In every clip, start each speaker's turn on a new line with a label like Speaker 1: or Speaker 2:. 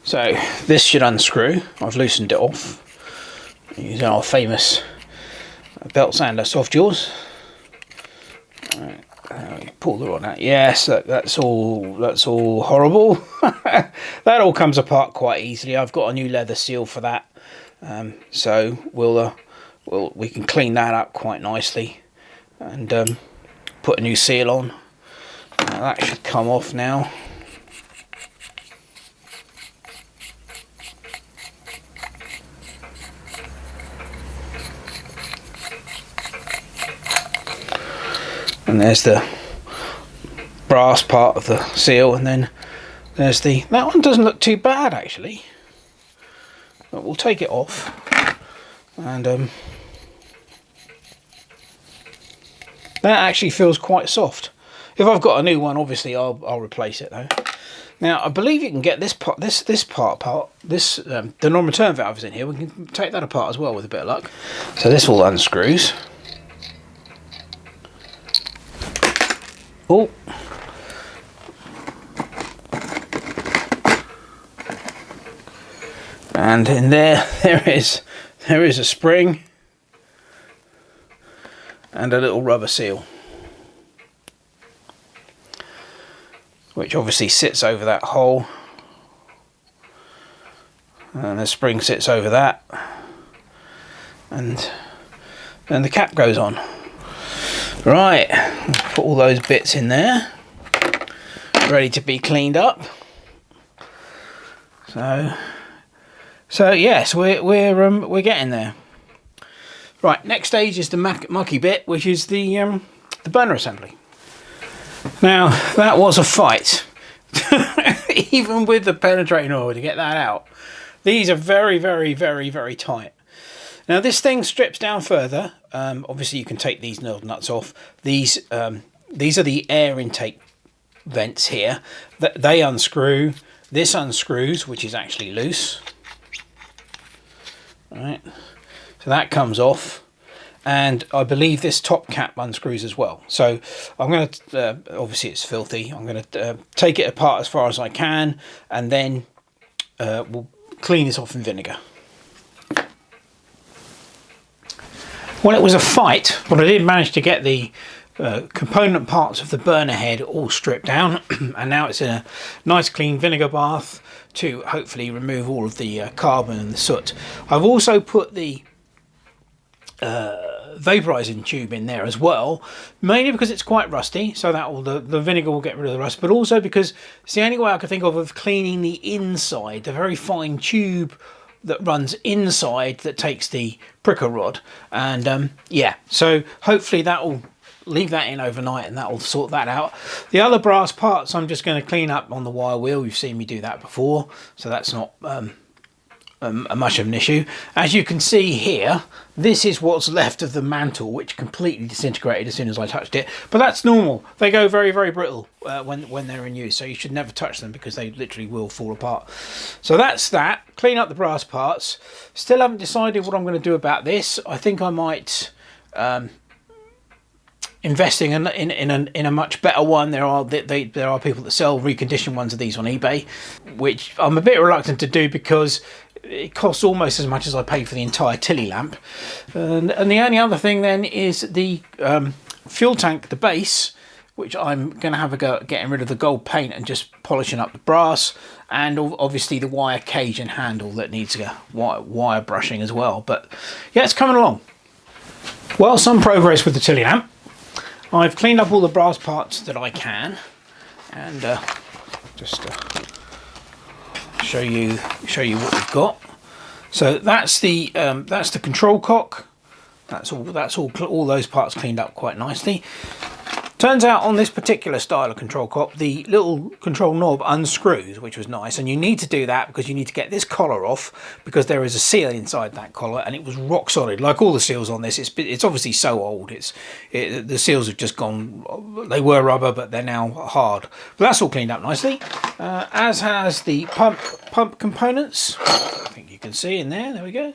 Speaker 1: So this should unscrew. I've loosened it off using our famous belt sander soft jaws. Right, pull the rod out. Yes, that's all horrible. That all comes apart quite easily. I've got a new leather seal for that, so we can clean that up quite nicely and put a new seal on. That should come off now. And there's the brass part of the seal, and then there's that one doesn't look too bad actually, but we'll take it off and that actually feels quite soft. If I've got a new one, obviously I'll replace it though. Now I believe you can get this part, the non-return valve is in here. We can take that apart as well with a bit of luck. So this all unscrews. Oh, and in there is a spring and a little rubber seal, which obviously sits over that hole, and the spring sits over that, and then the cap goes on. Right, put all those bits in there, ready to be cleaned up. So yes, we're getting there. Right, next stage is the mucky bit, which is the burner assembly. Now that was a fight, even with the penetrating oil to get that out. These are very, very, very, very tight. Now this thing strips down further. Obviously you can take these nuts off. These are the air intake vents here. They unscrew. This unscrews, which is actually loose. Right. So that comes off. And I believe this top cap unscrews as well. So I'm going to, obviously it's filthy. I'm going to take it apart as far as I can. And then we'll clean this off in vinegar. Well, it was a fight, but I did manage to get the component parts of the burner head all stripped down, and now it's in a nice clean vinegar bath to hopefully remove all of the carbon and the soot. I've also put the vaporizing tube in there as well, mainly because it's quite rusty, so that the vinegar will get rid of the rust, but also because it's the only way I could think of cleaning the inside, the very fine tube that runs inside that takes the pricker rod. And yeah, so hopefully that will leave that in overnight and that will sort that out. The other brass parts I'm just going to clean up on the wire wheel. You've seen me do that before, so that's not much of an issue. As you can see here, this is what's left of the mantle, which completely disintegrated as soon as I touched it, but that's normal. They go very, very brittle when they're in use, so you should never touch them because they literally will fall apart. So that's that. Clean up the brass parts. Still haven't decided what I'm going to do about this. I think I might investing in a much better one. There are people that sell reconditioned ones of these on eBay, which I'm a bit reluctant to do because it costs almost as much as I paid for the entire Tilley lamp. And the only other thing then is the fuel tank, the base, which I'm going to have a go at getting rid of the gold paint and just polishing up the brass, and obviously the wire cage and handle that needs wire brushing as well. But yeah, it's coming along. Well, some progress with the Tilley lamp. I've cleaned up all the brass parts that I can, and just show you what we've got. So that's the control cock. That's all those parts cleaned up quite nicely. Turns out on this particular style of control cock, the little control knob unscrews, which was nice, and you need to do that because you need to get this collar off, because there is a seal inside that collar, and it was rock solid, like all the seals on this. It's obviously so old. The seals have just gone. They were rubber, but they're now hard. But that's all cleaned up nicely, as has the pump components. I think you can see in there. There we go.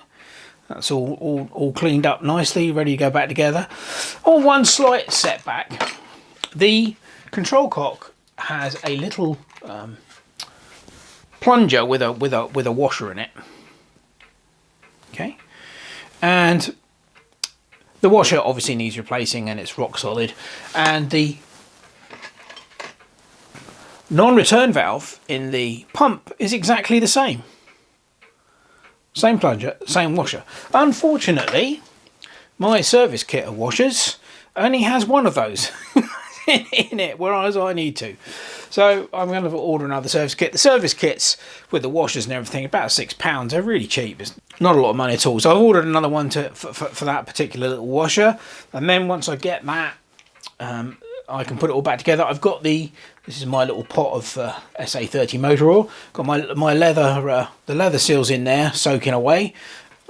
Speaker 1: That's all cleaned up nicely, ready to go back together. On one slight setback, the control cock has a little plunger with a washer in it. Okay, and the washer obviously needs replacing, and it's rock solid. And the non-return valve in the pump is exactly the same. Same plunger, same washer. Unfortunately, my service kit of washers only has one of those in it, whereas I need two. So I'm going to order another service kit. The service kits with the washers and everything, about £6. They're really cheap. It's not a lot of money at all. So I've ordered another one for that particular little washer. And then once I get that, I can put it all back together. I've got this is my little pot of SA30 motor oil. Got my leather, the leather seals in there soaking away.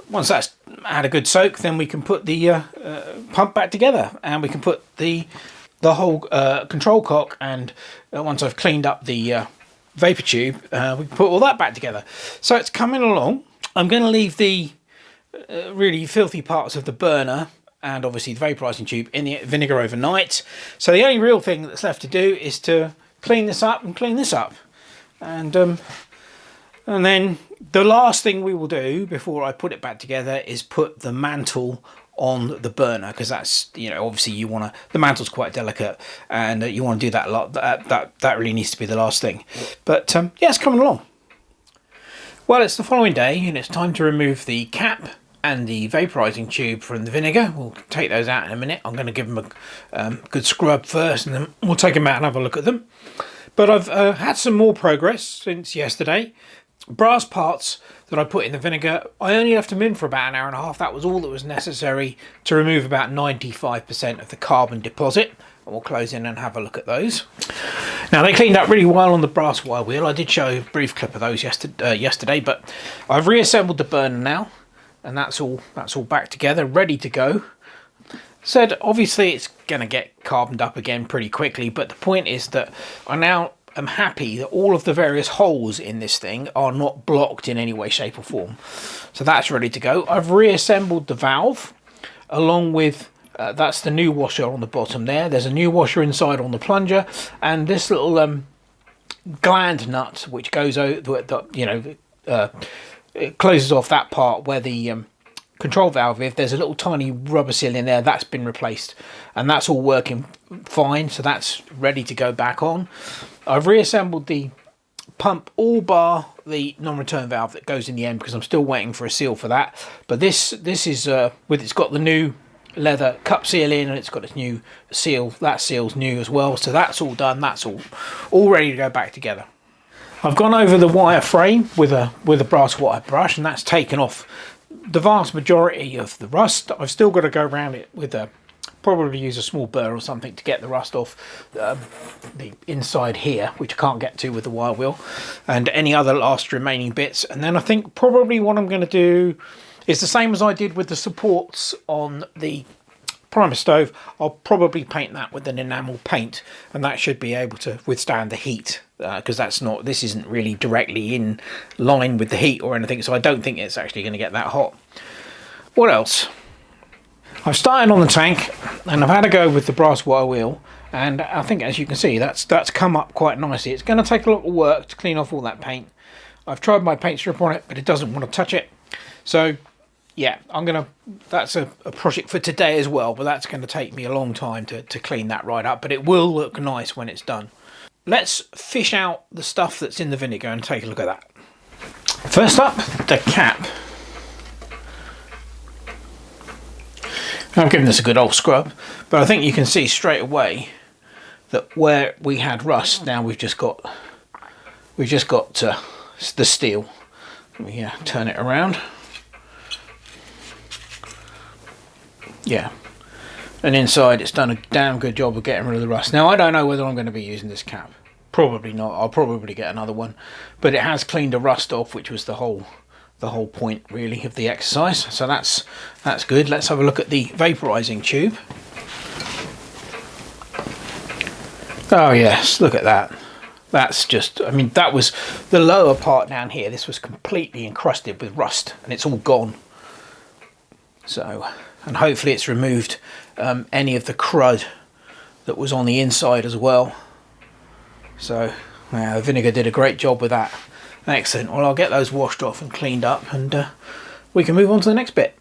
Speaker 1: Once that's had a good soak, then we can put the pump back together, and we can put the whole control cock, and once I've cleaned up the vapor tube, we can put all that back together. So it's coming along. I'm going to leave the really filthy parts of the burner and obviously the vaporizing tube in the vinegar overnight. So the only real thing that's left to do is to clean this up and clean this up. And then the last thing we will do before I put it back together is put the mantle on the burner, because that's, you know, obviously you want to, the mantle's quite delicate, and you want to do that a lot. That really needs to be the last thing. But yeah, it's coming along. Well, it's the following day, and it's time to remove the cap and the vaporizing tube from the vinegar. We'll take those out in a minute. I'm going to give them a good scrub first, and then we'll take them out and have a look at them. But I've had some more progress since yesterday. Brass parts that I put in the vinegar, I only left them in for about an hour and a half. That was all that was necessary to remove about 95% of the carbon deposit. And we'll close in and have a look at those. Now, they cleaned up really well on the brass wire wheel. I did show a brief clip of those yesterday, but I've reassembled the burner now, and that's all back together, ready to go. Said obviously it's going to get carboned up again pretty quickly, but the point is that I now am happy that all of the various holes in this thing are not blocked in any way, shape or form. So that's ready to go. I've reassembled the valve along with that's the new washer on the bottom there. There's a new washer inside on the plunger, and this little gland nut which goes over, you know, it closes off that part where the control valve, if there's a little tiny rubber seal in there, that's been replaced, and that's all working fine. So that's ready to go back on. I've reassembled the pump, all bar the non-return valve that goes in the end, because I'm still waiting for a seal for that. But this is it's got the new leather cup seal in, and it's got its new seal. That seal's new as well, so that's all done. That's all ready to go back together. I've gone over the wire frame with a brass wire brush, and that's taken off the vast majority of the rust. I've still got to go around it with probably use a small burr or something to get the rust off the inside here, which I can't get to with the wire wheel, and any other last remaining bits. And then I think probably what I'm going to do is the same as I did with the supports on the primer stove. I'll probably paint that with an enamel paint, and that should be able to withstand the heat, because this isn't really directly in line with the heat or anything, so I don't think it's actually going to get that hot. What else? I've started on the tank, and I've had a go with the brass wire wheel, and I think, as you can see, that's come up quite nicely. It's going to take a lot of work to clean off all that paint. I've tried my paint strip on it, but it doesn't want to touch it. So yeah, that's a project for today as well, but that's going to take me a long time to clean that right up, but it will look nice when it's done. Let's fish out the stuff that's in the vinegar and take a look at that. First up, the cap. I've given this a good old scrub, but I think you can see straight away that where we had rust, now we've just got the steel. Let me turn it around. Yeah, and inside it's done a damn good job of getting rid of the rust. Now I don't know whether I'm going to be using this cap. Probably not. I'll probably get another one, but it has cleaned the rust off, which was the whole point really of the exercise. So that's good. Let's have a look at the vaporizing tube. Oh yes, look at that. That's just, I mean, that was the lower part down here. This was completely encrusted with rust, and it's all gone. So, and hopefully it's removed any of the crud that was on the inside as well. So the vinegar did a great job with that. Excellent. Well, I'll get those washed off and cleaned up, and we can move on to the next bit.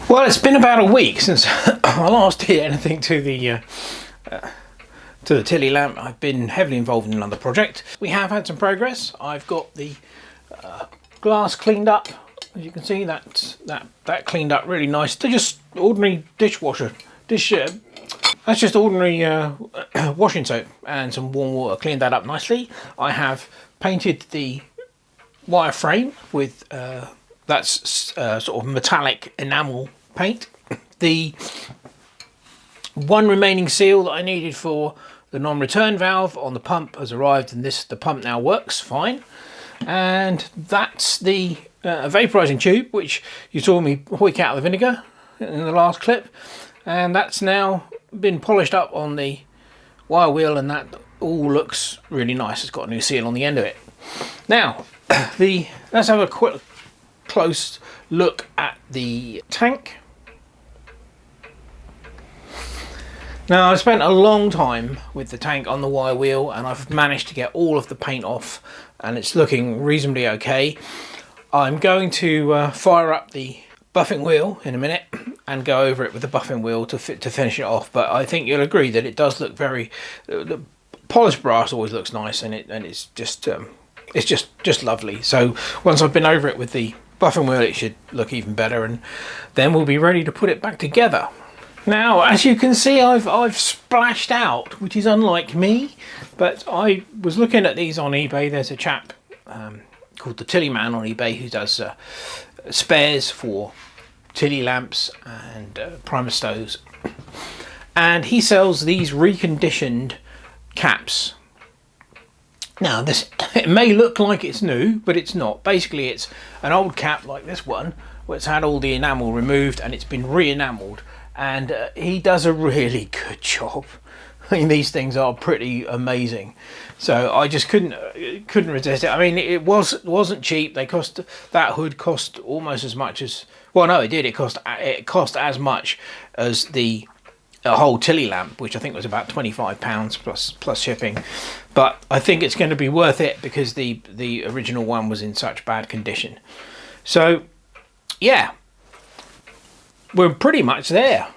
Speaker 1: Well, it's been about a week since I last did anything to the Tilley lamp. I've been heavily involved in another project. We have had some progress. I've got the glass cleaned up. As you can see, that cleaned up really nice. They're just ordinary dishwasher. That's just ordinary washing soap and some warm water. Cleaned that up nicely. I have painted the wire frame with that's sort of metallic enamel paint. The one remaining seal that I needed for the non-return valve on the pump has arrived, and the pump now works fine. And that's the vaporizing tube, which you saw me hoik out of the vinegar in the last clip, and that's now been polished up on the wire wheel, and that all looks really nice. It's got a new seal on the end of it. Now let's have a quick close look at the tank. Now, I spent a long time with the tank on the wire wheel, and I've managed to get all of the paint off, and it's looking reasonably okay. I'm going to fire up the buffing wheel in a minute and go over it with the buffing wheel to finish it off. But I think you'll agree that it does look very. The polished brass always looks nice, and it's just lovely. So once I've been over it with the buffing wheel, it should look even better, and then we'll be ready to put it back together. Now, as you can see, I've splashed out, which is unlike me, but I was looking at these on eBay. There's a chap called the Tilley man on eBay who does spares for Tilley lamps and primer stoves, and he sells these reconditioned caps. Now, it may look like it's new, but it's not. Basically, it's an old cap like this one, where it's had all the enamel removed and it's been re-enameled. And he does a really good job. I mean, these things are pretty amazing. So I just couldn't resist it. I mean, it wasn't cheap. That hood cost almost as much as, well, no, it did. It cost as much as the whole Tilley lamp, which I think was about £25 plus shipping. But I think it's going to be worth it because the original one was in such bad condition. So yeah, we're pretty much there.